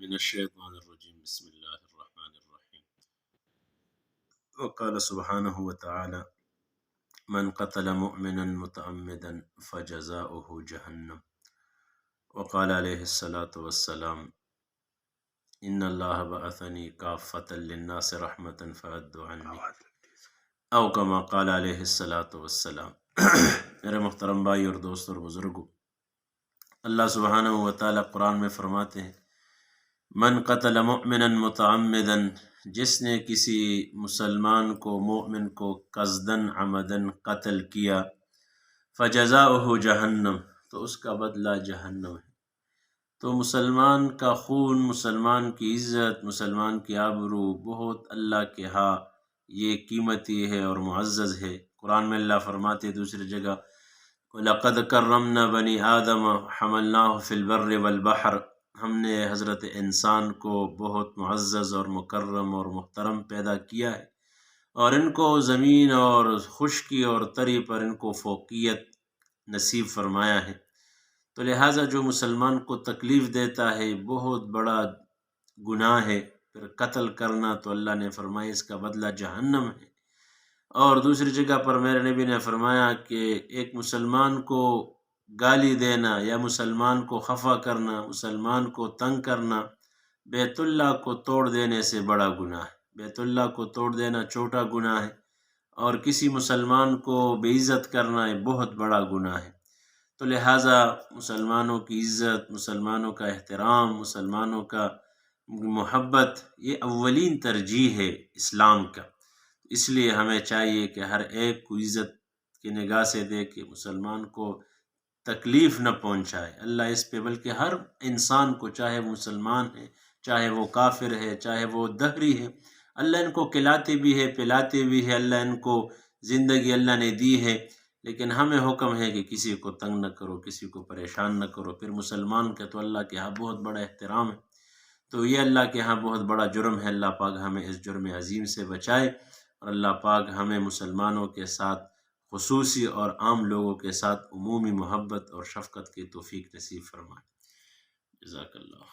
من الشيطان الرجيم بسم الله الرحمن الرحيم. وقال سبحانه وتعالى من قتل مؤمنا متعمدا فجزاؤه جهنم. وقال عليه الصلاة والسلام إن الله بعثني كافة للناس رحمة فأدوا عني، او كما قال علیہ الصلاۃ والسلام۔ میرے محترم بھائی اور دوست اور بزرگوں، اللہ سبحانہ و تعالیٰ قرآن میں فرماتے ہیں من قتل مؤمنا متعمدا، جس نے کسی مسلمان کو مومن کو قصدن عمدن قتل کیا، فجزاؤہ جہنم، تو اس کا بدلہ جہنم ہے۔ تو مسلمان کا خون، مسلمان کی عزت، مسلمان کی آبرو بہت اللہ کے ہاں یہ قیمتی ہے اور معزز ہے۔ قرآن میں اللہ فرماتے دوسری جگہ وَلَقَدْ كَرَّمْنَا بَنِي آدَمَ حَمَلْنَاهُ فِي الْبَرِّ وَالْبَحْرِ، ہم نے حضرت انسان کو بہت معزز اور مکرم اور محترم پیدا کیا ہے، اور ان کو زمین اور خشکی اور تری پر ان کو فوقیت نصیب فرمایا ہے۔ تو لہٰذا جو مسلمان کو تکلیف دیتا ہے بہت بڑا گناہ ہے، پھر قتل کرنا تو اللہ نے فرمایا اس کا بدلہ جہنم ہے۔ اور دوسری جگہ پر میرے نبی نے فرمایا کہ ایک مسلمان کو گالی دینا یا مسلمان کو خفا کرنا، مسلمان کو تنگ کرنا، بیت اللہ کو توڑ دینے سے بڑا گناہ ہے۔ بیت اللہ کو توڑ دینا چھوٹا گناہ ہے، اور کسی مسلمان کو بے عزت کرنا یہ بہت بڑا گناہ ہے۔ تو لہٰذا مسلمانوں کی عزت، مسلمانوں کا احترام، مسلمانوں کا محبت یہ اولین ترجیح ہے اسلام کا۔ اس لیے ہمیں چاہیے کہ ہر ایک کو عزت کی نگاہ سے دیکھے، مسلمان کو تکلیف نہ پہنچائے اللہ اس پہ، بلکہ ہر انسان کو، چاہے وہ مسلمان ہے، چاہے وہ کافر ہے، چاہے وہ دہری ہے، اللہ ان کو کھلاتے بھی ہے، پلاتے بھی ہے، اللہ ان کو زندگی اللہ نے دی ہے، لیکن ہمیں حکم ہے کہ کسی کو تنگ نہ کرو، کسی کو پریشان نہ کرو۔ پھر مسلمان کا تو اللہ کے ہاں بہت بڑا احترام ہے، تو یہ اللہ کے ہاں بہت بڑا جرم ہے۔ اللہ پاک ہمیں اس جرم عظیم سے بچائے، اور اللہ پاک ہمیں مسلمانوں کے ساتھ خصوصی اور عام لوگوں کے ساتھ عمومی محبت اور شفقت کی توفیق نصیب فرمائے۔ جزاک اللہ۔